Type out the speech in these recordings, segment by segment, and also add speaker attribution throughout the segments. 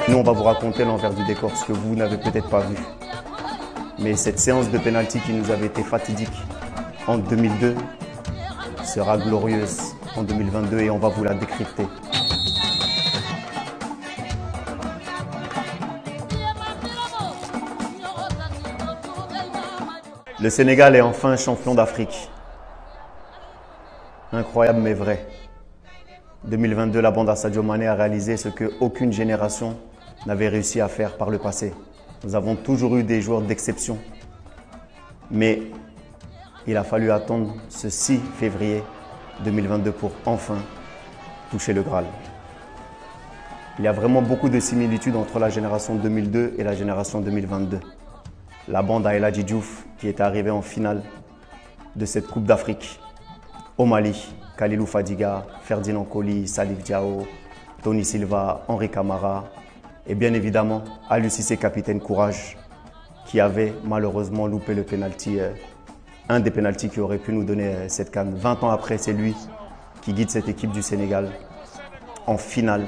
Speaker 1: Nous, on va vous raconter l'envers du décor, ce que vous n'avez peut-être pas vu. Mais cette séance de pénalty qui nous avait été fatidique en 2002 sera glorieuse en 2022 et on va vous la décrypter. Le Sénégal est enfin champion d'Afrique. Incroyable mais vrai. 2022, la bande à Sadio Mané a réalisé ce qu'aucune génération n'avait réussi à faire par le passé. Nous avons toujours eu des joueurs d'exception. Mais il a fallu attendre ce 6 février 2022 pour enfin toucher le Graal. Il y a vraiment beaucoup de similitudes entre la génération 2002 et la génération 2022. La bande à El Hadji Diouf qui est arrivée en finale de cette Coupe d'Afrique au Mali. Kalilou Fadiga, Ferdinand Coly, Salif Diao, Tony Silva, Henri Camara et bien évidemment Aliou Cissé, capitaine courage, qui avait malheureusement loupé le penalty, un des pénaltys qui aurait pu nous donner cette CAN. 20 ans après, c'est lui qui guide cette équipe du Sénégal en finale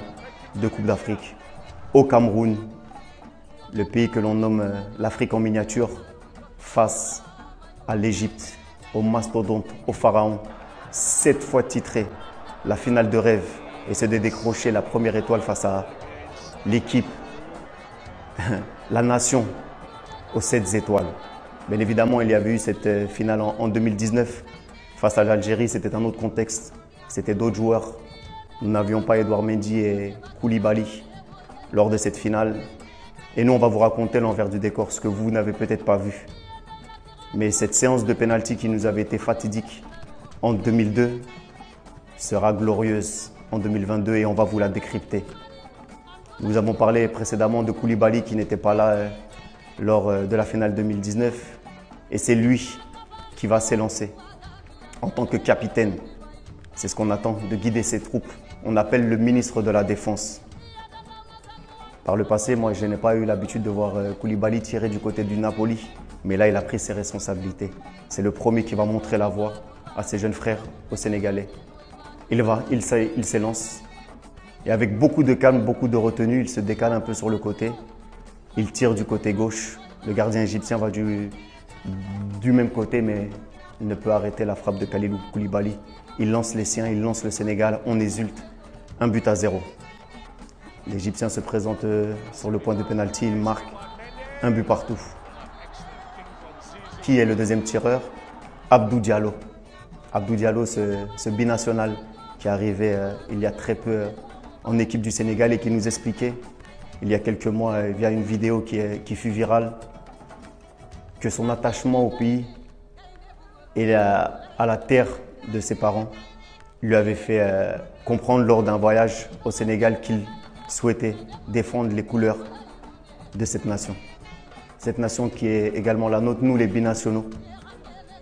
Speaker 1: de Coupe d'Afrique au Cameroun, le pays que l'on nomme l'Afrique en miniature, face à l'Égypte, au mastodonte, au pharaon. 7 fois titré, la finale de rêve, et c'est de décrocher la première étoile face à l'équipe, la nation aux 7 étoiles. Bien évidemment, il y avait eu cette finale en 2019 face à l'Algérie, c'était un autre contexte, c'était d'autres joueurs. Nous n'avions pas Edouard Mendy et Koulibaly lors de cette finale. Et nous, on va vous raconter l'envers du décor, ce que vous n'avez peut-être pas vu. Mais cette séance de pénalty qui nous avait été fatidique en 2002 sera glorieuse en 2022 et on va vous la décrypter. Nous avons parlé précédemment de Koulibaly qui n'était pas là lors de la finale 2019 et c'est lui qui va s'élancer en tant que capitaine. C'est ce qu'on attend, de guider ses troupes. On appelle le ministre de la Défense. Par le passé, moi, je n'ai pas eu l'habitude de voir Koulibaly tirer du côté du Napoli, mais là, il a pris ses responsabilités. C'est le premier qui va montrer la voie à ses jeunes frères, aux Sénégalais. Il s'élance et avec beaucoup de calme, beaucoup de retenue, il se décale un peu sur le côté. Il tire du côté gauche. Le gardien égyptien va du même côté, mais il ne peut arrêter la frappe de Kalilou Koulibaly. Il lance les siens, il lance le Sénégal, on exulte. 1-0. L'Égyptien se présente sur le point de pénalty, il marque 1 but partout. Qui est le deuxième tireur? Abdou Diallo. Abdou Diallo, ce binational qui est arrivé il y a très peu en équipe du Sénégal et qui nous expliquait il y a quelques mois via une vidéo qui fut virale que son attachement au pays et à la terre de ses parents lui avait fait comprendre lors d'un voyage au Sénégal qu'il souhaitait défendre les couleurs de cette nation. Cette nation qui est également la nôtre, nous les binationaux.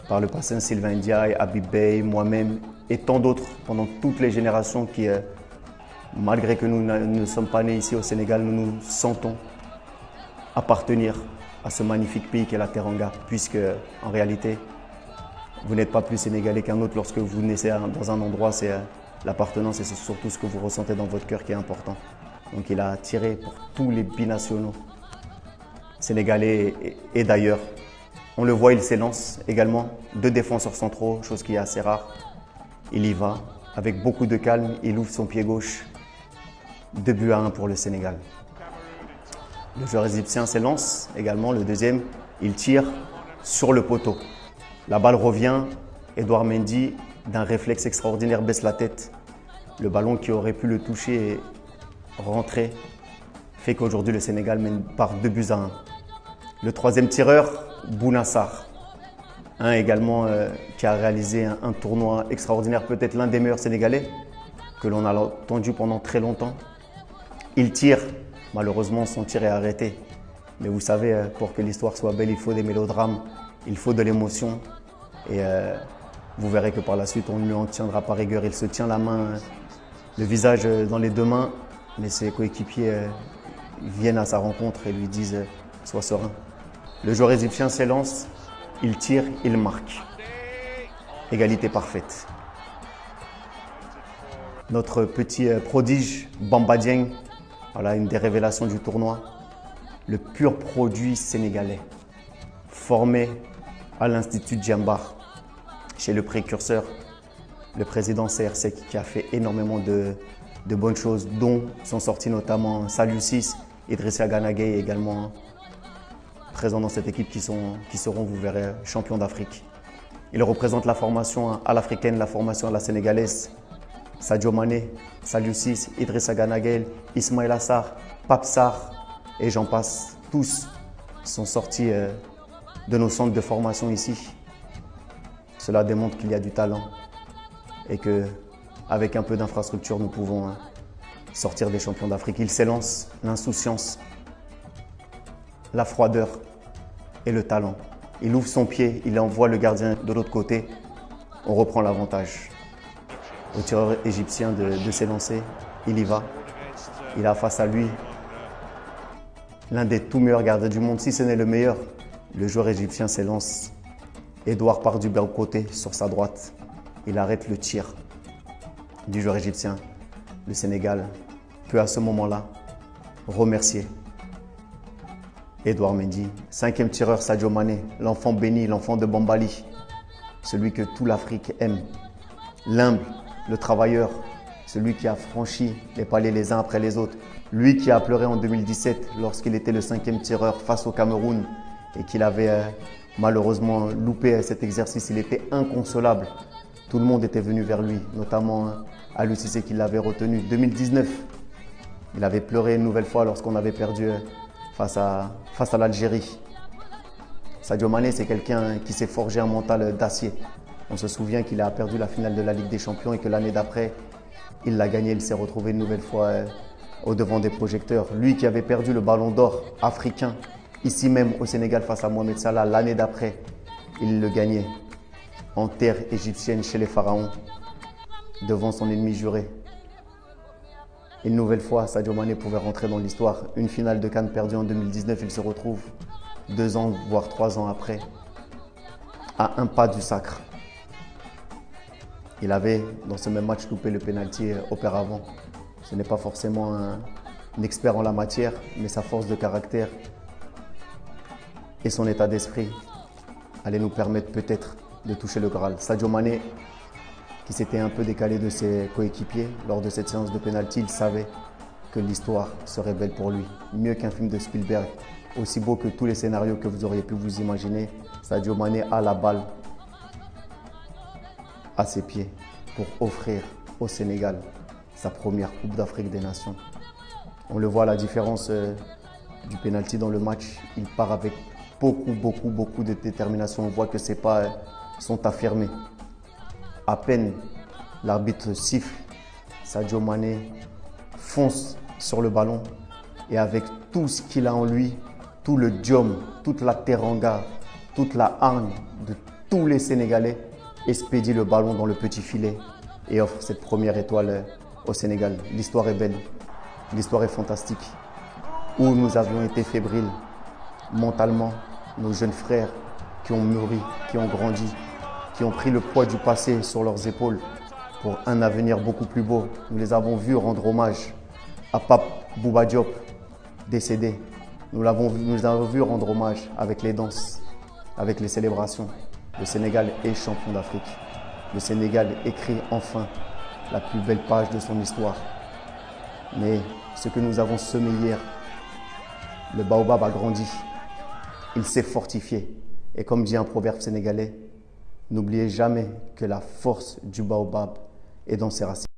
Speaker 1: Par le passé, Sylvain Ndiaye, Habib Beye, moi-même et tant d'autres pendant toutes les générations qui, malgré que nous ne sommes pas nés ici au Sénégal, nous nous sentons appartenir à ce magnifique pays qu'est la Teranga, puisque en réalité, vous n'êtes pas plus sénégalais qu'un autre lorsque vous naissez dans un endroit, c'est l'appartenance et c'est surtout ce que vous ressentez dans votre cœur qui est important. Donc il a tiré pour tous les binationaux sénégalais et d'ailleurs. On le voit, il s'élance également, 2 défenseurs centraux, chose qui est assez rare. Il y va, avec beaucoup de calme, il ouvre son pied gauche. 2-1 pour le Sénégal. Le joueur égyptien s'élance également, le deuxième, il tire sur le poteau. La balle revient, Edouard Mendy, d'un réflexe extraordinaire, baisse la tête. Le ballon qui aurait pu le toucher et rentrer fait qu'aujourd'hui le Sénégal mène par 2-1. Le troisième tireur, Bounassar, également qui a réalisé un tournoi extraordinaire, peut-être l'un des meilleurs Sénégalais que l'on a entendu pendant très longtemps. Il tire, malheureusement son tir est arrêté. Mais vous savez, pour que l'histoire soit belle, il faut des mélodrames, il faut de l'émotion. Et vous verrez que par la suite, on ne lui en tiendra pas rigueur. Il se tient la main, le visage dans les 2 mains, mais ses coéquipiers viennent à sa rencontre et lui disent « Sois serein ». Le joueur égyptien s'élance, il tire, il marque. Égalité parfaite. Notre petit prodige, Bamba Dieng, voilà, une des révélations du tournoi. Le pur produit sénégalais, formé à l'Institut Djambar, chez le précurseur, le président CRC, qui a fait énormément de bonnes choses, dont sont sortis notamment Saliou Ciss, Idrissa Gana Gueye également présents dans cette équipe qui seront, vous verrez, champions d'Afrique. Il représente la formation à l'africaine, la formation à la sénégalaise. Sadio Mané, Saliou Ciss, Idrissa Gana Gueye, Ismaïla Sarr, Pape Sarr et j'en passe. Tous sont sortis de nos centres de formation ici. Cela démontre qu'il y a du talent et qu'avec un peu d'infrastructure, nous pouvons sortir des champions d'Afrique. Il s'élance l'insouciance, la froideur et le talent. Il ouvre son pied, il envoie le gardien de l'autre côté. On reprend l'avantage. Au tireur égyptien de s'élancer, il y va. Il a face à lui l'un des tout meilleurs gardiens du monde, si ce n'est le meilleur. Le joueur égyptien s'élance. Edouard part du bel côté sur sa droite. Il arrête le tir du joueur égyptien. Le Sénégal peut à ce moment-là remercier Edouard Mendy. 5e tireur, Sadio Mané, l'enfant béni, l'enfant de Bambali. Celui que toute l'Afrique aime. L'humble, le travailleur, celui qui a franchi les paliers les uns après les autres. Lui qui a pleuré en 2017 lorsqu'il était le 5e tireur face au Cameroun et qu'il avait malheureusement loupé cet exercice. Il était inconsolable. Tout le monde était venu vers lui, notamment Aliou Cissé qui l'avait retenu. 2019, il avait pleuré une nouvelle fois lorsqu'on avait perdu face à l'Algérie. Sadio Mané, c'est quelqu'un qui s'est forgé un mental d'acier. On se souvient qu'il a perdu la finale de la Ligue des Champions et que l'année d'après, il l'a gagné. Il s'est retrouvé une nouvelle fois au devant des projecteurs. Lui qui avait perdu le ballon d'or africain, ici même au Sénégal face à Mohamed Salah, l'année d'après, il le gagnait en terre égyptienne chez les pharaons, devant son ennemi juré. Une nouvelle fois, Sadio Mané pouvait rentrer dans l'histoire. Une finale de CAN perdue en 2019, il se retrouve 2 ans, voire 3 ans après, à un pas du sacre. Il avait, dans ce même match, loupé le pénalty auparavant. Ce n'est pas forcément un expert en la matière, mais sa force de caractère et son état d'esprit allaient nous permettre peut-être de toucher le Graal. Sadio Mané, qui s'était un peu décalé de ses coéquipiers lors de cette séance de pénalty, il savait que l'histoire serait belle pour lui. Mieux qu'un film de Spielberg, aussi beau que tous les scénarios que vous auriez pu vous imaginer, Sadio Mané a la balle à ses pieds pour offrir au Sénégal sa première Coupe d'Afrique des Nations. On le voit, la différence du pénalty dans le match. Il part avec beaucoup de détermination. On voit que ses pas sont affirmés. À peine l'arbitre siffle, Sadio Mané fonce sur le ballon et avec tout ce qu'il a en lui, tout le diom, toute la teranga, toute la hargne de tous les Sénégalais, expédie le ballon dans le petit filet et offre cette première étoile au Sénégal. L'histoire est belle, l'histoire est fantastique. Où nous avions été fébriles mentalement, nos jeunes frères qui ont mûri, qui ont grandi, qui ont pris le poids du passé sur leurs épaules pour un avenir beaucoup plus beau. Nous les avons vus rendre hommage à Pape Bouba Diop, décédé. Nous les avons vus rendre hommage avec les danses, avec les célébrations. Le Sénégal est champion d'Afrique. Le Sénégal écrit enfin la plus belle page de son histoire. Mais ce que nous avons semé hier, le baobab a grandi. Il s'est fortifié. Et comme dit un proverbe sénégalais, n'oubliez jamais que la force du baobab est dans ses racines.